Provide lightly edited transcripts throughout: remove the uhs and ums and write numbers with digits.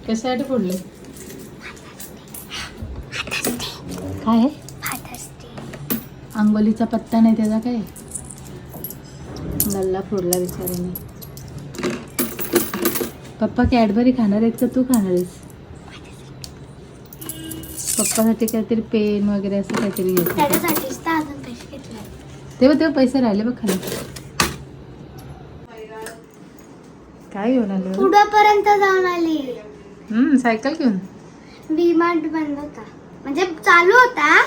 कशासाठी फोडले? काय आहे? आंबोलीचा पत्ता नाही त्याचा काय? गल्ला फोडला बिचाऱ्याने. पप्पा कॅडबरी खाणार आहेत का तू खाणार आहेस? पप्पासाठी काहीतरी पेन वगैरे असं काहीतरी घ्यायचं. तेव्हा पैसे राहिले बघ खाली. काय घेऊन आले? पुढपर्यंत जाऊन आली. सायकल घेऊन. डीमार्ट बंद होता, म्हणजे चालू होता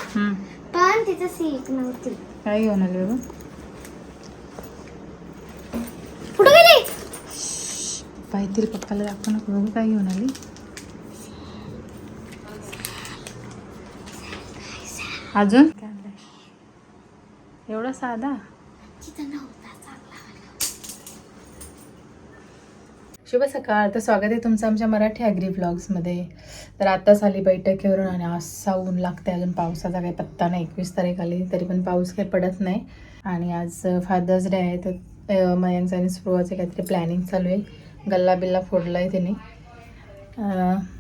पण तिचं सीट नव्हती. काय घेऊन आले बघ? कुठे गेली? पाहिजे पप्पाला दाखव नको बघू काय घेऊन आली. अजून काय आणलंय? एवढा साधा. शुभ सकाळ. तर स्वागत आहे तुमचं आमच्या मराठी ॲग्री व्लॉग्समध्ये. तर आत्ताच आली बैठकीवरून आणि असा ऊन लागते. अजून पावसाचा काही पत्ता नाही. 21 तारीख आली तरी पण पाऊस काही पडत नाही. आणि आज फादर्स डे आहे तर मयांचं आणि स्पृहाचं काहीतरी प्लॅनिंग चालू आहे. गल्ला बिल्ला फोडला आहे तिने.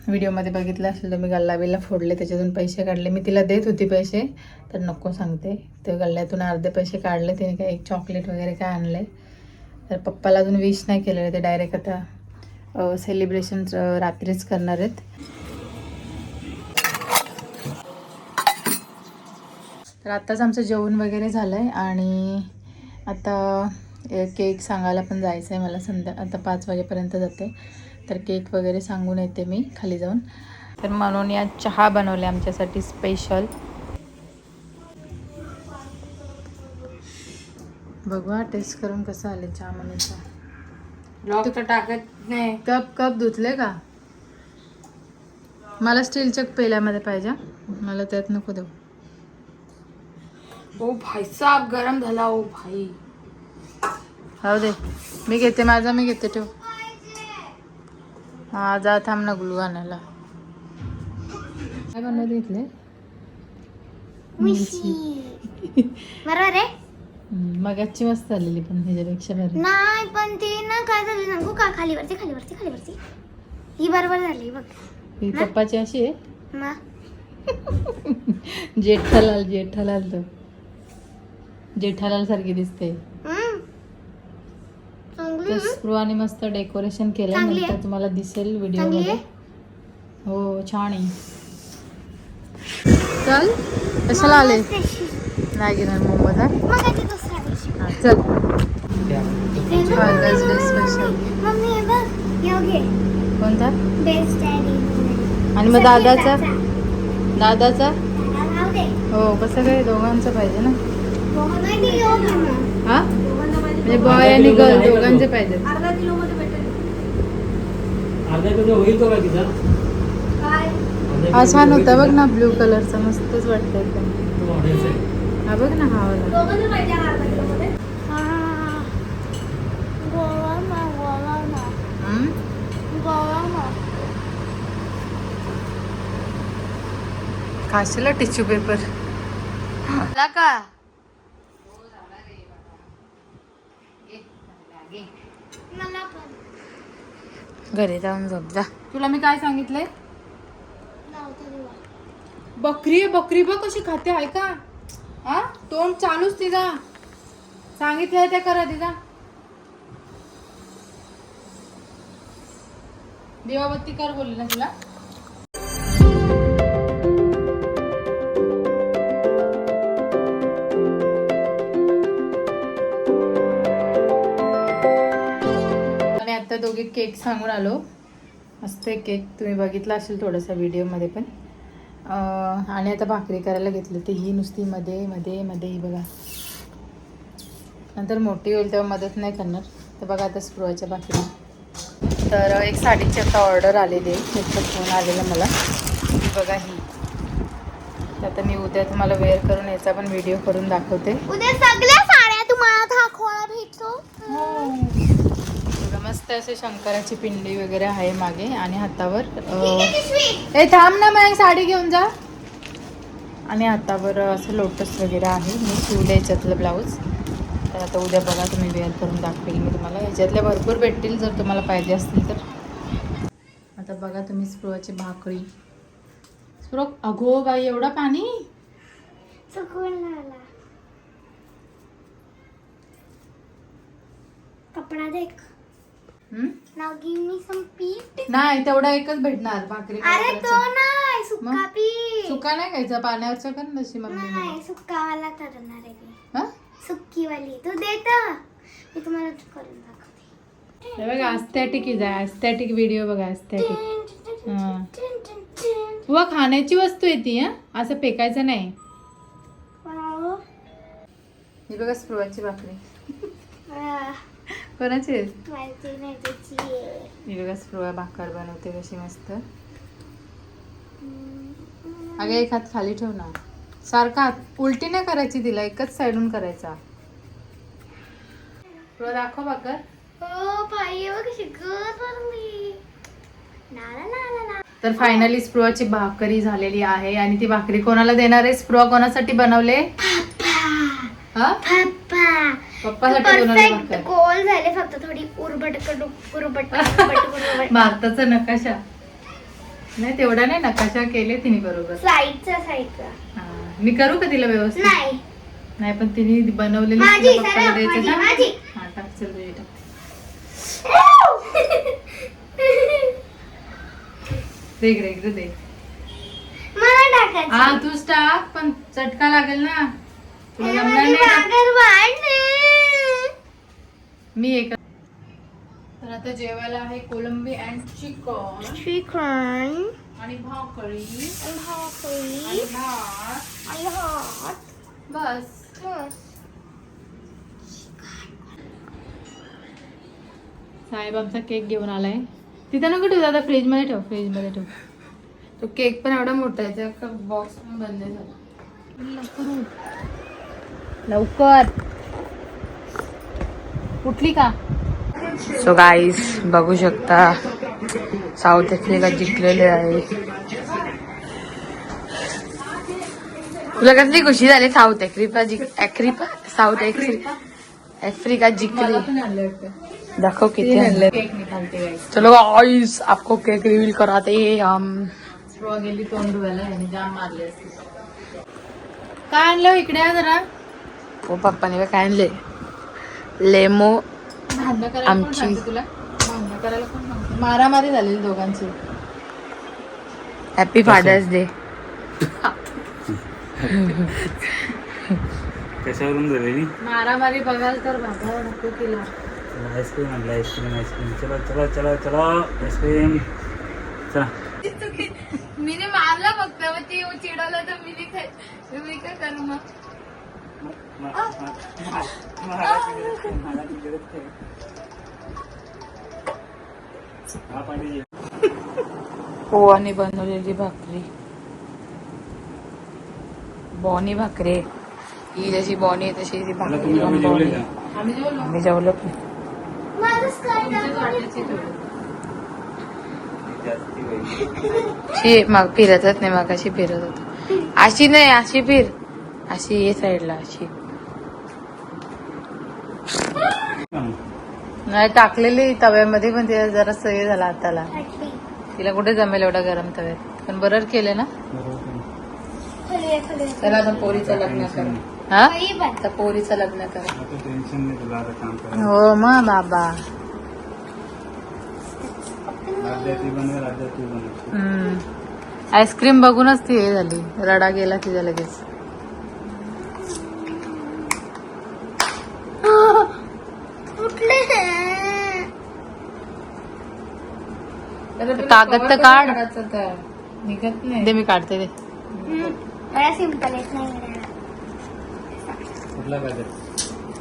व्हिडिओमध्ये बघितलं असेल तर मी गल्ला बिल्ला फोडले, त्याच्यातून पैसे काढले. मी तिला देत होती पैसे तर नको सांगते. ते गल्ल्यातून अर्धे पैसे काढले तिने. काही एक चॉकलेट वगैरे काय आणलं. तर पप्पाला अजून विश नाही केलेलं. ते डायरेक्ट आता सेलिब्रेशन रात्रीच करणार आहेत. तर आत्ताच आमचं जेवण वगैरे झालं आहे आणि आता केक सांगायला पण जायचं आहे मला. आता 5 वाजेपर्यंत जाते तर केक वगैरे सांगून येते मी खाली जाऊन. तर म्हणून या चहा बनवले आमच्यासाठी स्पेशल. बघू टेस्ट करून कसं आले चहा मनीचा. ब्लॉग तर टाकत नाही. कप धुतले का? मला स्टीलच्या पेल्यामध्ये पाहिजे, मला त्यात नको देऊ. ओ भाई साहब गरम झाला. ओ भाई हो दे, मी घेते माझा, मी घेते. ठेव. हा जा, थांब ना ग्लू आणायला. काय बनवलं इथले? बरोबर आहे. मगाची मस्त आलेली पण ह्याच्यापेक्षा बरी नाही. पण ती ना काय झाली सांगू का? खालीवरती खालीवरती खालीवरती. ही बरोबर झाली बघ. ही पप्पाची अशी आहे ना. जेठालाल तो जेठालाल सारखी दिसते. स्पृहाने मस्त डेकोरेशन केलं. नंतर तुम्हाला दिसेल व्हिडिओ मध्ये. हो छान आहे. चल कशाला आले? नाही घेणार मोमोज. चल फादर्स डे स्पेशल. कोणता? आणि मग दादाचा हो कसं काय? दोघांचं पाहिजे ना. हा म्हणजे बॉय आणि गर्ल दोघांचे पाहिजे. हा छान होता बघ ना, ब्ल्यू कलरचा मस्तच वाटतं एकदम. हा बघ ना, हा वाला. खाशीला टिश्यू पेपर का? घरी जाऊन झोप जा. तुला मी काय सांगितलंय? बकरी आहे, बकरी बघ कशी खाते. आहे का? हा तोंड चालूच तिचा. सांगितलंय ते करा तिचा. दिवाबत्ती कर बोलली ना तुला. आणि आता दोघे केक सांगून आलो. मस्त आहे केक, तुम्ही बघितला असेल थोडासा व्हिडिओमध्ये पण. आणि आता भाकरी करायला घेतली. तर ही नुसती मध्ये मध्ये मध्ये ही बघा. नंतर मोठी होईल तेव्हा मदत नाही करणार. तर बघा आता स्पृहाच्या भाकरी. तर एक साडीची आता ऑर्डर आलेली आहे. त्याचा फोन आलेला मला. ही बघा ही. तर आता मी उद्या तुम्हाला वेअर करून याचा पण व्हिडिओ करून दाखवते. उद्या सगळ्या साड्या तुम्हाला दाखवायला भेटतो. मस्त असे शंकराची पिंडी वगैरे आहे मागे आणि हातावर. ए थांब ना, मग साडी घेऊन जा. आणि हातावर असं लोटस वगैरे आहे. मी शिवले याच्यातलं ब्लाऊज. तर आता उद्या बघा तुम्ही वेअर करून दाखवेल मी तुम्हाला. याच्यातल्या भरपूर भेटतील जर तुम्हाला पाहिजे असतील तर. आता बघा तुम्ही स्प्रोची भाकरी. स्प्रो अगो बाई एवढा पाणी. सुकून आला. कपडा देख. नाव गिव मी सम पीठ. नाही तेवढा एकच भेटणार भाकरी. अरे तो नाही सुक्का पीठ. सुका नाही खायचा पाण्यावरचा कर ना तशी मम्मी. नाही सुक्कावाला करणार आहे मी. हा सुक्कीवाली तू देता मी तुम्हाला करून दाखवते. हे बघा एस्थेटिक इज एस्थेटिक व्हिडिओ बघा एस्थेटिक. हा व खाण्याची वस्तू आहे ती. हा असं फेकायचं नाही. ही बघा स्प्रोची भाकरी. कोणाची आहे? माहिती नाही त्याची आहे. ही बघा स्प्रो भाकर बनवते कशी मस्त. अगं एक हात खाली ठेव ना. सारखा हात उलटी नाही करायची तिला एकच साईडून करायचा. स्प्रो दाखव भाकर. हो बाई बघ कशी गत बनली. नाला नाला ना. तर फायनली स्प्रोची भाकरी झालेली आहे आणि ती भाकरी कोणाला देणार आहे? स्प्रो कोणासाठी बनवले? हा पप्पा पप्पासाठी बनवले परफेक्ट भाकर. गोल झाले फक्त थोडी उरबट भारताचा नकाशा नाही तेवढा नाही नकाशा केले तिने बरोबर. साईडचा हा. मी करू का तिला व्यवस्थित? नाही नाही पण तिने बनवलेली माझी तिला पप्पाला सरळ द्यायचं ना. माझी हा टाक चल तुझी टाक. दे इकडे इकडे दे. मला टाकायचं. हा तूच टाक पण चटका लागेल ना. तुला जमणार माझी नाही ना. भाकर वाढली. मी एक. तर आता जेवायला आहे कोलंबी अँड चिकन चिकन आणि भाकरी भाकरी आणि भात. आणि भात. बस. साहेब आमचा केक घेऊन आलाय. तिथे नको ठेव दादा फ्रीज मध्ये ठेव. फ्रीज मध्ये ठेव. तो केक पण एवढा मोठा आहे त्याचा बॉक्स पण बंद झाला. लवकर उठली का? सो गाईस बघू शकता साऊथ आफ्रिका जिंकलेले आहे. तुला कसली खुशी झाली? साऊथ साऊथ आफ्रिका जिंकली. दाखव किती. चलो गाइस आपको केक रिवील कराते हैं हम. गेली तोंड धुवायला आणि जाम मारले असते. काय आणलं इकडे जरा? हो पप्पाने काय आणले? लेमो आमची. तुला भांडण करायला कोण सांगते? मारामारी झालेली दोघांची. Happy fathers Day. कशावरून झालेली? मारामारी बघाल तर बाबा नको केला. आईस्क्रीम आणलं. आईस्क्रीम चला चला चला चला आईस्क्रीम चला. मीने मारला फक्त मग ती चिडवलं तर मी काय करू मग. पोवाने बनवलेली भाकरी. बॉनी भाकरी. ही जशी बॉनी आहे तशी ती भाकरी. आम्ही जेवलो की. मग फिरतच नाही मग अशी फिरत होत. अशी नाही अशी फिर. अशी ये साईडला अशी नाही टाकलेली तव्यामध्ये पण ते जरा सय झाला हाताला. तिला कुठे जमेल एवढा गरम तव्यात. पण बरं केले ना. चला आता पोरीचं लग्न कर. हा आता पोरीचं लग्न कर. टेन्शन नाही तुला आता काम करायला. हो मग बाबा. ती बनवेल अर्ध्या तू बनव. आईस्क्रीम बघूनच ती हे झाली. रडा गेला तिचा लगेच. कागद तर काढ. निघत नाही. दे मी काढते दे. सिंपल येत नाही. कुठला पाहिजे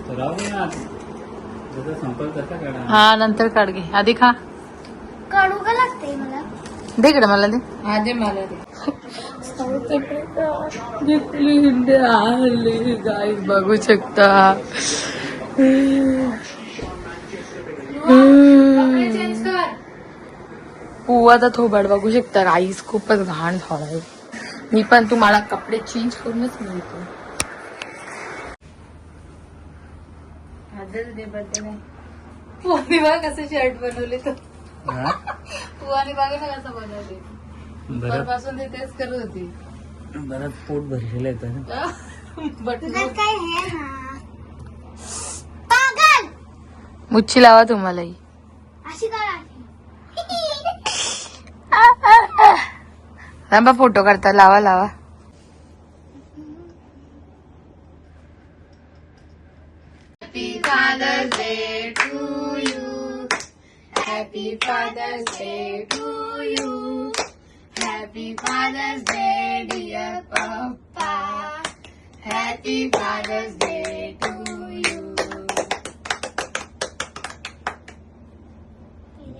तर राहू दे ना. जसा संपर्क तसा काढा. हा नंतर काढ घे. आधी खा. काढू का लागते मला? दे इकडे मला दे. आधी मला दे. गाईस बघू शकता. पुवाचा थोबाड बघू शकता गाईस. खूपच घाण झालाय. मी पण तुम्हाला कपडे चेंज करूनच मिळतो. बघ कसं शर्ट बनवले तर. हा? तू आणि बाकी ना कसं बनवते बरं पासून ते तेच करत होती बरं पोट भरलेलं आहे तर. बट तुझ्यात काय आहे हा पागल मुच्छी लावा तुम्हालाही अशी काय थांबा फोटो काढता लावा लावा happy fathers day to you happy fathers day to you happy fathers day dear papa happy fathers day to you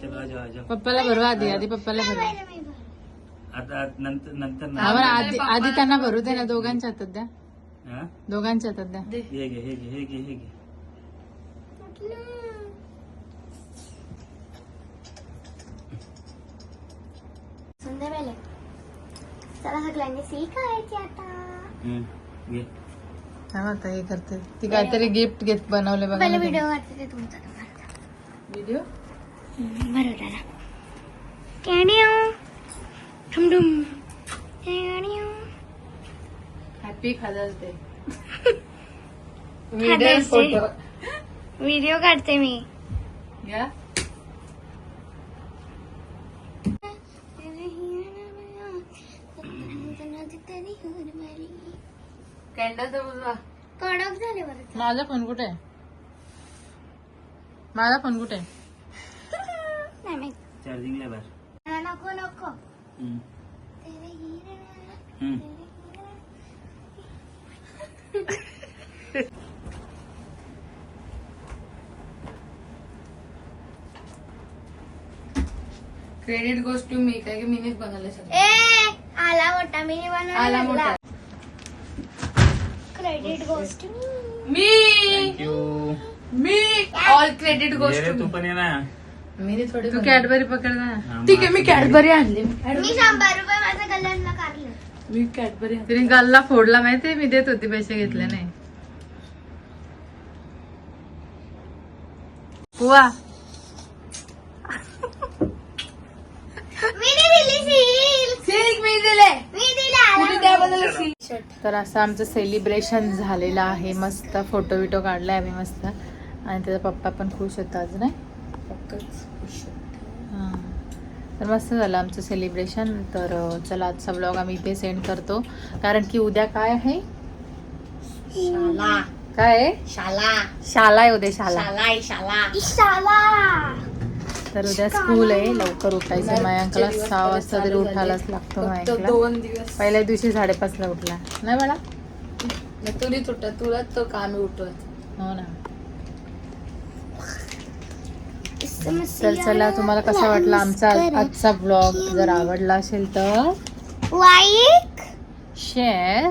चला जाओ जाओ. पप्पाला भरवा आधी आधी पप्पाला भरवा आता नंतर नंतर आम्हाला आधी आधी त्यांना भरू दे ना दोघांच्या हातात द्या हा? दोघांच्या हातात द्या हे घे हे घे हे घे हे घे. सुंदर आहे चला सगळ्यांनी सी खायची आता घे. काय म्हणता हे करते ती काहीतरी गिफ्ट घेत बनवले बघा पहिले ना व्हिडिओ काढते ते तुमचा व्हिडिओ बरोबर कॅडिओ ठुमठुम कॅडिओ happy fathers day Father's Day. Video काढते मी या कॅन्डल तर बोलवा कडक झाले बरं माझा फोन कुठे आहे माझा फोन कुठे आहे नाही माहित. चार्जिंगला बाहेर. नको नको हम्म. तेरे हीरे हम्म. क्रेडिट गोज टू मी काय की मीनीच बनवले सगळं ए आला मोठा मी आला मोठा क्रेडिट गोष्ट मी Thank you. Me all credit goes ये रे, टू तू पण ये ना. मी थोडी तू कॅडबरी पकड ना हा, ठीक आहे मी कॅडबरी आणली मी 100 रुपये माझ्या कल्याणला काढले मी कॅडबरी तिने गल्ला फोडला माहितीये मी देत होती पैसे घेतले नाही पुआ मी नाही दिली सिल्क मी दिले मी दिला तर असं आमचं सेलिब्रेशन झालेलं आहे मस्त फोटो विटो काढलाय आम्ही मस्त आणि त्याचा पप्पा पण खुश होता आज नाही हां तर मस्त झालं आमचं सेलिब्रेशन तर चला आजचा ब्लॉग आम्ही इथे सेंड करतो कारण की उद्या काय आहे शाला काय आहे शाला शाला आहे उद्या शाला शाला शाला तर उद्या स्कूल आहे लवकर उठायचं मयांकला 6 वाजता तरी उठायलाच लागतो मयांकला 2 दिवस पहिल्या दिवशी 5:30 ला उठला नाही बाळा तुला तुला तो काम उठवत हो ना तर चला तुम्हाला कसा वाटला आमचा आजचा ब्लॉग जर आवडला असेल तर लाईक शेअर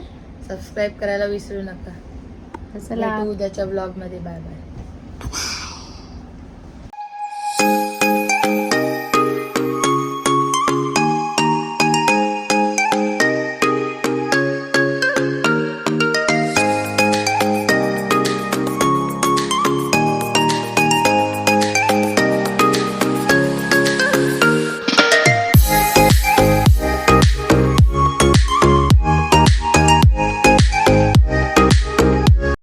सबस्क्राईब करायला विसरू नका तर चला उद्याच्या ब्लॉग मध्ये बाय बाय